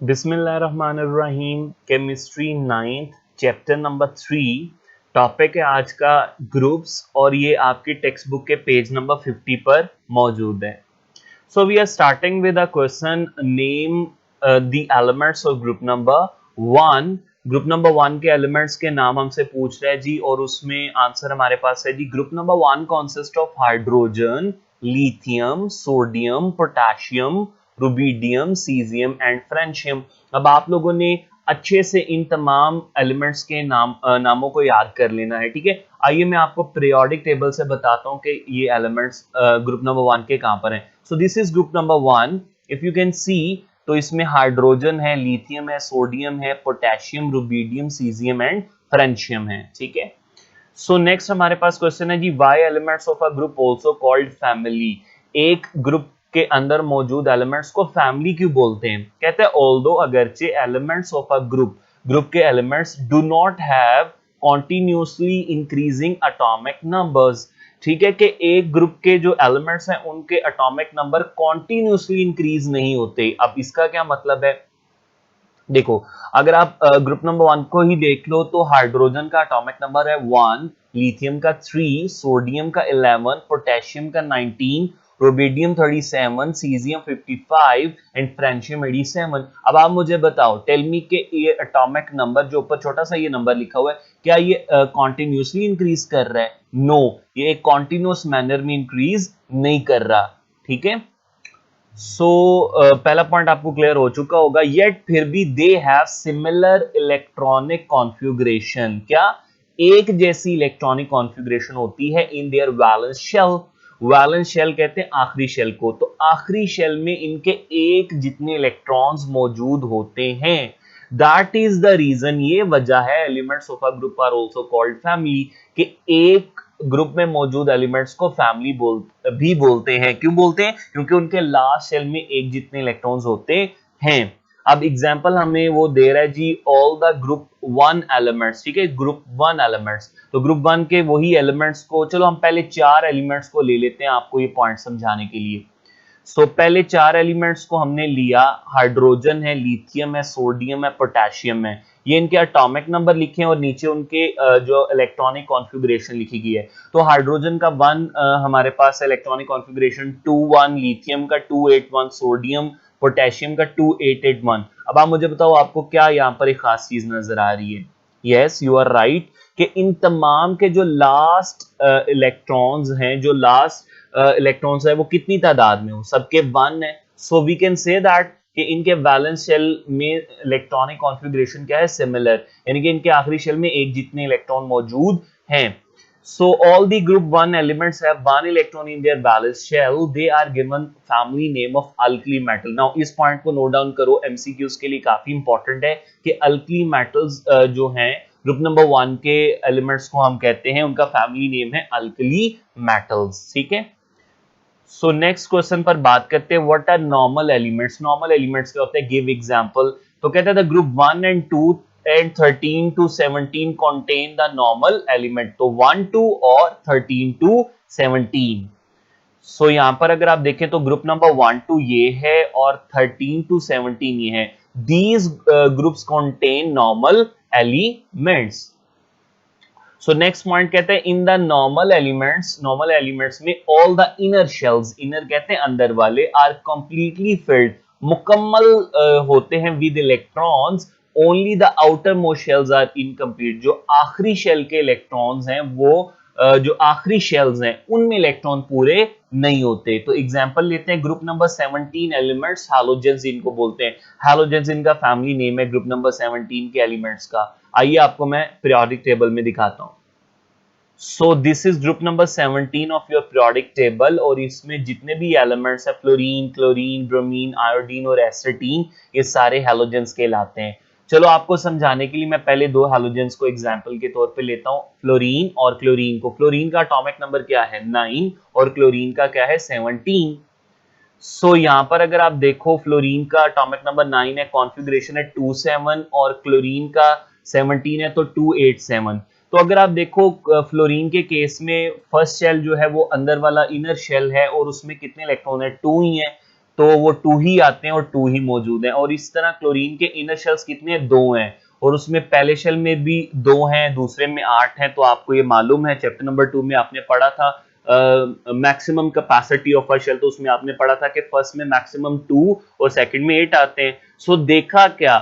बिस्मिल्लाहिर्रहमानिर्रहीम। Chemistry 9th chapter number 3 topic है आज का ग्रुप्स और ये आपकी टेक्स्ट बुक के पेज नंबर 50 पर मौजूद है। So we are starting with a question name the elements of group number 1। Group number 1 के एलिमेंट्स के नाम हमसे पूछ रहा है जी और उसमें आंसर हमारे पास है जी। Group number 1 consist of hydrogen, lithium, sodium, potassium, rubidium, caesium and francium. अब आप लोगों ने अच्छे से इन तमाम एलिमेंट्स के नामों को याद कर लेना है, ठीक है। आइए मैं आपको पीरियोडिक टेबल से बताता हूं कि ये एलिमेंट्स ग्रुप नंबर 1 के कहां पर हैं। So this is group number 1। If you can see तो इसमें हाइड्रोजन है, लिथियम है, सोडियम है, potassium, rubidium, caesium and francium है, ठीक है। सो नेक्स्ट हमारे पास क्वेश्चन है जी, why elements of a group also called family. एक ग्रुप के अंदर मौजूद एलिमेंट्स को फैमिली क्यों बोलते हैं? कहते हैं ऑल्दो अगरचे एलिमेंट्स ऑफ अ ग्रुप के elements do not have continuously increasing atomic numbers. ठीक है कि एक ग्रुप के जो एलिमेंट्स हैं उनके एटॉमिक नंबर कॉन्टिन्यूसली इंक्रीज नहीं होते। अब इसका क्या मतलब है? देखो, अगर आप ग्रुप नंबर 1 को ही देख लो तो हाइड्रोजन का एटॉमिक नंबर है 1, लिथियम का 3, सोडियम का 11, पोटेशियम का 19, रुबिडियम 37, सीजियम 55 एंड फ्रेंशियम 87। अब आप मुझे बताओ, टेल मी के ये एटॉमिक नंबर जो ऊपर छोटा सा ये नंबर लिखा हुआ है, क्या ये कॉन्टिन्यूसली इंक्रीज कर रहा है? नो, ये एक कॉन्टिन्यूस मैनर में इंक्रीज नहीं कर रहा, ठीक है। पहला पॉइंट आपको क्लियर हो चुका होगा। येट फिर भी they have similar electronic configuration. क्या एक जैसी इलेक्ट्रॉनिक कॉन्फ़िगरेशन होती है in their valence shell. Valence shell कहते हैं आखिरी शेल को, तो आखिरी शेल में इनके एक जितने इलेक्ट्रॉन्स मौजूद होते हैं। दैट इज द रीजन, ये वजह है elements of a group are also called family, कि एक ग्रुप में मौजूद एलिमेंट्स को फैमिली भी बोलते हैं। क्यों बोलते हैं? क्योंकि उनके लास्ट शेल में एक जितने इलेक्ट्रॉन्स होते हैं। अब एग्जांपल हमें वो दे रहा है जी, ऑल द ग्रुप 1 एलिमेंट्स, ठीक है, ग्रुप 1 एलिमेंट्स। तो ग्रुप 1 के वही एलिमेंट्स को, चलो हम पहले 4 एलिमेंट्स को ले लेते हैं आपको ये पॉइंट समझाने के लिए। पहले 4 एलिमेंट्स को हमने लिया, हाइड्रोजन है, लिथियम है, सोडियम है, पोटेशियम है। ये इनके एटॉमिक नंबर लिखे हैं और नीचे उनके जो इलेक्ट्रॉनिक कॉन्फ़िगरेशन लिखी गई है। तो हाइड्रोजन का 1 हमारे पास इलेक्ट्रॉनिक कॉन्फ़िगरेशन 2 1, लिथियम का 2 8 1, सोडियम पोटेशियम का 2 8 8 1। अब आप मुझे बताओ, आपको क्या यहाँ पर एक खास चीज नजर आ रही है? यस, यू आर राइट कि इन तमाम के जो लास्ट इलेक्ट्रॉन्स हैं, जो लास्ट इलेक्ट्रॉन्स है, वो कितनी तादाद में हो? सबके 1 है। So we can say that कि इनके वैलेंस शेल में इलेक्ट्रॉनिक कॉन्फ़िगरेशन क्या है? सिमिलर, यानी कि इनके आखिरी शेल में एक जितने इलेक्ट्रॉन मौजूद हैं। So all the group 1 elements have 1 electron in their valence shell. They are given family name of alkali metal. Now इस पॉइंट को नोट डाउन करो, MCQs के लिए काफी इंपॉर्टेंट है कि alkali metals जो हैं ग्रुप नंबर 1 के एलिमेंट्स को हम कहते हैं, उनका फैमिली नेम है alkali metals, ठीक है। सो नेक्स्ट क्वेश्चन पर बात करते हैं, what are normal elements. Normal elements क्या होते हैं? Give example. तो कहते हैं the group 1 and 2 and 13 to 17 contain the normal element। तो 1 2 और 13 to 17। सो यहां पर अगर आप देखें तो ग्रुप नंबर 1 2 ये है और 13 to 17 ये है। These groups contain normal elements। So next point कहते हैं इन द नॉर्मल एलिमेंट्स में all the inner shells, inner कहते हैं अंदर वाले, आर कंप्लीटली फिल्ड, मुकम्मल होते हैं with electrons. Only the outermost shells are incomplete. जो आखिरी शेल के इलेक्ट्रॉन्स हैं वो जो आखिरी शेल्स हैं उनमें इलेक्ट्रॉन पूरे नहीं होते। तो एग्जांपल लेते हैं, ग्रुप नंबर 17 एलिमेंट्स हैलोजेंस इनको बोलते हैं। हैलोजेंस इनका फैमिली नेम है ग्रुप नंबर 17 के एलिमेंट्स का। आइए आपको मैं पीरियोडिक टेबल में दिखाता हूं। सो this is group number 17 of your periodic table और इसमें जितने भी एलिमेंट्स हैं, फ्लोरीन, क्लोरीन, ब्रोमीन, आयोडीन और एसिटीन, ये सारे हैलोजेंस कहलाते हैं। चलो आपको समझाने के लिए मैं पहले 2 हैलोजेंस को एग्जांपल के तौर पे लेता हूं, फ्लोरीन और क्लोरीन को। फ्लोरीन का एटॉमिक नंबर क्या है? 9 और क्लोरीन का क्या है? 17। यहां पर अगर आप देखो, फ्लोरीन का एटॉमिक नंबर 9 है, कॉन्फ़िगरेशन है 2 7 और क्लोरीन का 17 है तो 2 8 7। तो अगर आप देखो फ्लोरीन के केस में फर्स्ट शेल जो है वो अंदर वाला इनर शेल है और उसमें कितने इलेक्ट्रॉन है? 2 ही है। तो वो 2 ही आते हैं और 2 ही मौजूद हैं। और इस तरह क्लोरीन के इनर शेल्स कितने, 2 हैं, और उसमें पहले शेल में भी 2 हैं, दूसरे में 8 हैं। तो आपको ये मालूम है, चैप्टर नंबर 2 में आपने पढ़ा था maximum capacity of a shell, तो उसमें आपने पढ़ा था कि फर्स्ट में मैक्सिमम 2 और सेकंड में 8 आते हैं। सो देखा क्या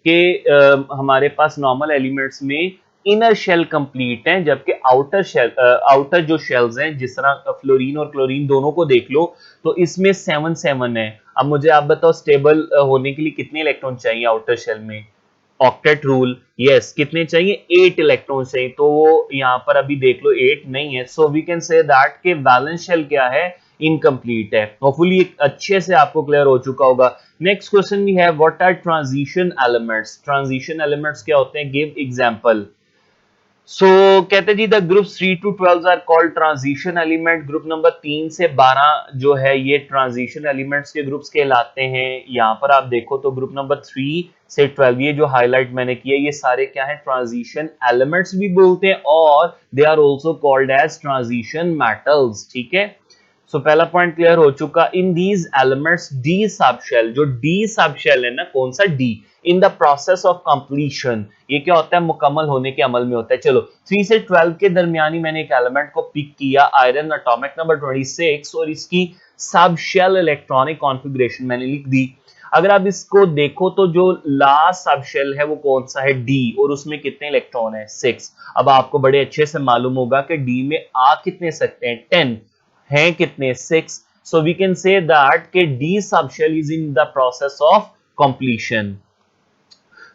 कि हमारे पास नॉर्मल एलिमेंट्स में इनर शेल कंप्लीट है, जबकि आउटर जो शेल्स हैं, जिस तरह फ्लोरीन और क्लोरीन दोनों को देख लो, तो इसमें 7 है। अब मुझे आप बताओ स्टेबल होने के लिए कितने इलेक्ट्रॉन चाहिए आउटर शेल में? ऑक्टेट रूल, यस, कितने चाहिए? 8 इलेक्ट्रॉन चाहिए। तो वो यहाँ पर अभी देख लो 8 नहीं है, so we can say that के वैलेंस शेल क्या है, इनकम्प्लीट है। होपफुली अच्छे से आपको क्लियर हो चुका होगा। Next question we have, what are transition elements? Transition elements क्या होते हैं? Give example. सो कहते हैं जी, the group 3 to 12 are called transition element. Group number 3 से 12 जो है ये ट्रांजिशन एलिमेंट्स के ग्रुप्स कहलाते हैं। यहाँ पर आप देखो तो ग्रुप नंबर 3 से 12, ये जो हाईलाइट मैंने किया, ये सारे क्या है, ट्रांजिशन एलिमेंट्स भी बोलते हैं, और they are also called as transition metals. ठीक है, सो पहला पॉइंट क्लियर हो चुका। In these elements D subshell, जो डी सबशेल है ना, कौन सा D, in the process of completion, ये क्या होता है, मुकम्मल होने के अमल में होता है। चलो 3 से 12 के दरमियानी मैंने एक एलिमेंट को पिक किया, आयरन, एटॉमिक नंबर 26, और इसकी सबशेल इलेक्ट्रॉनिक कॉन्फ़िगरेशन मैंने लिख दी। अगर आप इसको देखो तो जो लास्ट सबशेल है वो कौन सा है, डी, और उसमें कितने इलेक्ट्रॉन है, 6। अब आपको बड़े अच्छे से मालूम होगा कि डी में आ कितने सकते हैं, 10 हैं, कितने, 6। So we can say that के D subshell is in the process of completion.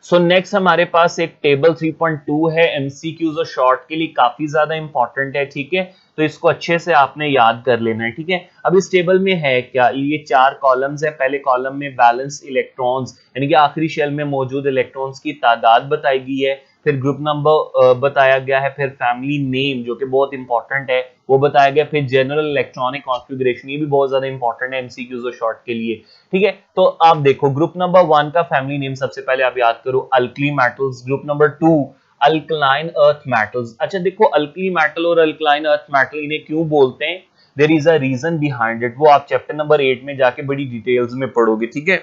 So next हमारे पास एक टेबल 3.2 है, एमसीक्यूज और शॉर्ट के लिए काफी ज्यादा इंपॉर्टेंट है। ठीक है, तो इसको अच्छे से आपने याद कर लेना है। ठीक है, अब इस टेबल में है क्या, ये 4 कॉलम्स है। पहले कॉलम में बैलेंस इलेक्ट्रॉन्स, यानी कि आखिरी शेल में मौजूद इलेक्ट्रॉन्स की तादाद बताई गई है, फिर ग्रुप नंबर बताया गया है, फिर फैमिली नेम जो कि बहुत इंपॉर्टेंट है वो बताया गया, फिर जनरल इलेक्ट्रॉनिक कॉन्फ़िगरेशन, ये भी बहुत ज्यादा इंपॉर्टेंट है एमसीक्यूज और शॉर्ट के लिए। ठीक है, तो आप देखो ग्रुप नंबर 1 का फैमिली नेम सबसे पहले आप याद करो, alkali metals. Group number 2 alkaline earth metals. अच्छा देखो, अल्कली मेटल और अल्कलाइन अर्थ मेटल इन्हें क्यों बोलते हैं, there is a reason behind it, वो आप चैप्टर नंबर 8 में जाके बड़ी डिटेल्स में पढ़ोगे। ठीक है,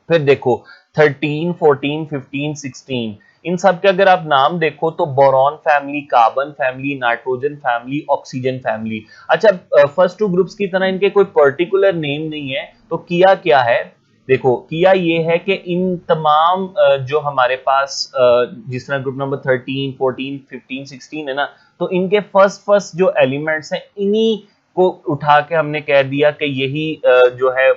फिर देखो 13, 14, 15, 16, इन सब के अगर आप नाम देखो तो boron family, carbon family, nitrogen family, oxygen family. अच्छा, फर्स्ट 2 ग्रुप्स की तरह इनके कोई पर्टिकुलर नेम नहीं है, तो किया क्या है, देखो किया ये है कि इन तमाम जो हमारे पास जिस तरह ग्रुप नंबर 13, 14, 15, 16 है ना, तो इनके फर्स्ट जो एलिमेंट्स हैं, इन्हीं को उठा के हमने कह दिया कि यही जो है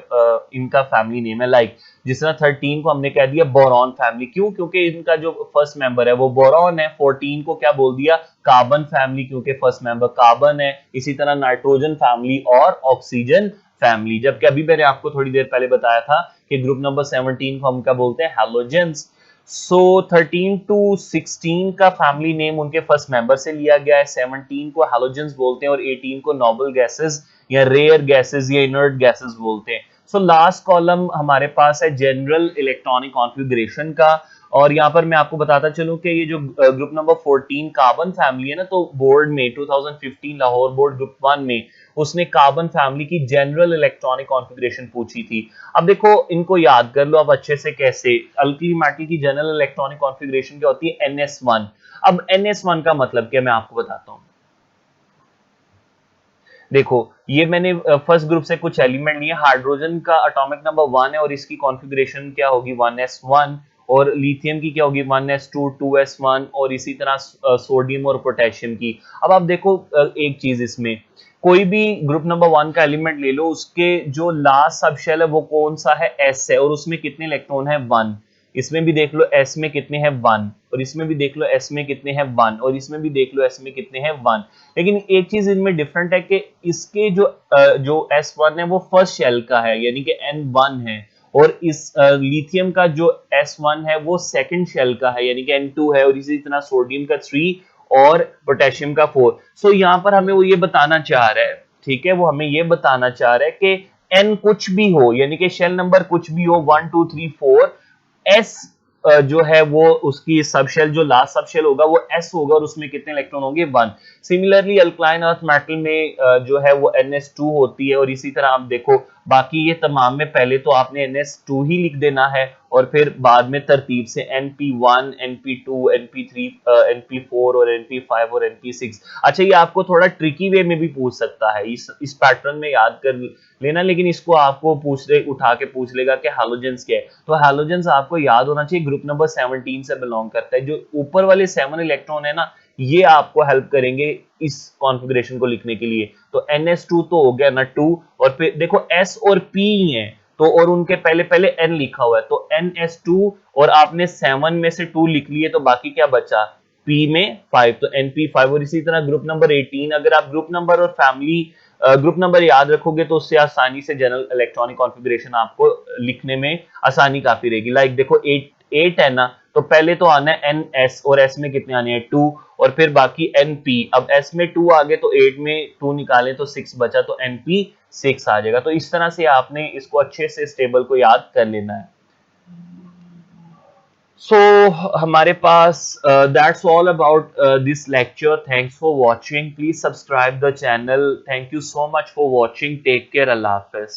इनका फैमिली नेम है। लाइक जिस तरह 13 को हमने कह दिया बोरॉन फैमिली, क्यों, क्योंकि इनका जो फर्स्ट मेंबर है वो बोरॉन है। 14 को क्या बोल दिया, कार्बन फैमिली, क्योंकि फर्स्ट मेंबर कार्बन है। इसी तरह नाइट्रोजन फैमिली और ऑक्सीजन फैमिली। जबकि अभी मैंने आपको थोड़ी देर पहले बताया था कि ग्रुप नंबर 17 को हम क्या बोलते हैं, हैलोजेंस। सो 13 टू 16 का फैमिली नेम उनके फर्स्ट मेंबर से लिया गया है। 17 को हैलोजेंस बोलते हैं और 18 को नोबल गैसेस या रेयर गैसेस या इनर्ट गैसेस बोलते हैं। सो लास्ट कॉलम हमारे पास है जनरल इलेक्ट्रॉनिक कॉन्फ़िगरेशन का, और यहाँ पर मैं आपको बताता चलूं कि ये जो ग्रुप नंबर 14 कार्बन फैमिली है ना, तो बोर्ड में 2015 लाहौर बोर्ड ग्रुप 1 में उसने कार्बन फैमिली की जनरल इलेक्ट्रॉनिक कॉन्फ़िगरेशन पूछी थी। अब देखो इनको याद कर लो अब अच्छे से, कैसे, अल्किली मेटल की जनरल इलेक्ट्रॉनिक कॉन्फ़िगरेशन क्या होती है, NS1। अब NS1 का मतलब क्या, मैं आपको बताता हूं। देखो ये मैंने फर्स्ट ग्रुप से कुछ एलिमेंट लिए, हाइड्रोजन का एटॉमिक नंबर 1 है और इसकी कॉन्फ़िगरेशन क्या होगी, 1s1, और लिथियम की क्या होगी, 1s2, 2s1, और इसी तरह सोडियम और पोटेशियम की। अब आप देखो एक चीज, इसमें कोई भी ग्रुप नंबर 1 का एलिमेंट ले लो, उसके जो लास्ट सबशेल है वो कौन सा है, S है, और उसमें कितने इलेक्ट्रॉन है, 1। इसमें भी देख लो S में कितने हैं, 1, और इसमें भी देख लो S में कितने हैं, 1, और इसमें भी देख लो S में कितने हैं, 1। लेकिन एक चीज इनमें डिफरेंट है कि इसके जो S1 है वो फर्स्ट शेल का है, यानी कि N1 है, और इस लिथियम का जो S1 है वो सेकंड शेल का है, यानी कि N2 है, और इसी तरह सोडियम का 3 और पोटेशियम का 4। सो यहाँ पर हमें वो ये बताना चाह रहा है, ठीक है, वो हमें ये बताना चाह रहा है कि N कुछ भी हो, यानी कि शेल नंबर कुछ भी हो, 1 2 3 4, S जो है वो उसकी सबशेल, जो लास्ट सबशेल होगा वो s होगा और उसमें कितने इलेक्ट्रॉन होंगे 1। सिमिलरली अल्कलाइन अर्थ मेटल में जो है वो NS2 होती है, और इसी तरह आप देखो बाकी ये तमाम में पहले तो आपने NS2 ही लिख देना है और फिर बाद में तरतीब से NP1, NP2, NP3, NP4 और NP5 और NP6। अच्छा, ये आपको थोड़ा ट्रिकी वे में भी पूछ सकता है, इस पैटर्न में याद कर लेना, लेकिन इसको आपको उठा के पूछ लेगा कि हैलोजेंस क्या है। तो हैलोजेंस आपको याद होना चाहिए ग्रुप नंबर 17 से बिलोंग करता है। जो ऊपर वाले 7 इलेक्ट्रॉन है ना, ये आपको हेल्प करेंगे इस कॉन्फ़िगरेशन को लिखने के लिए। तो NS2 तो हो गया ना 2, और फिर देखो S और P ही है तो, और उनके पहले पहले N लिखा हुआ है, तो NS2 और आपने 7 में से 2 लिख लिए, तो बाकी क्या बचा P में 5, तो NP5। और इसी तरह ग्रुप नंबर 18, अगर आप ग्रुप नंबर और फैमिली ग्रुप नंबर याद रखोगे तो उससे आसानी से जनरल इलेक्ट्रॉनिक कॉन्फ़िगरेशन आपको लिखने में आसानी काफी रहेगी। लाइक देखो 8 है ना, तो पहले तो आना है NS, और S में कितने आने हैं 2, और फिर बाकी NP। अब S में 2 आ गए तो 8 में 2 निकालें तो 6 बचा, तो NP 6 आ जाएगा। तो इस तरह से आपने इसको अच्छे से इस टेबल को याद कर लेना है। So हमारे पास that's all about this lecture. Thanks for watching. Please subscribe the channel. Thank you so much for watching. Take care. Allah Hafiz.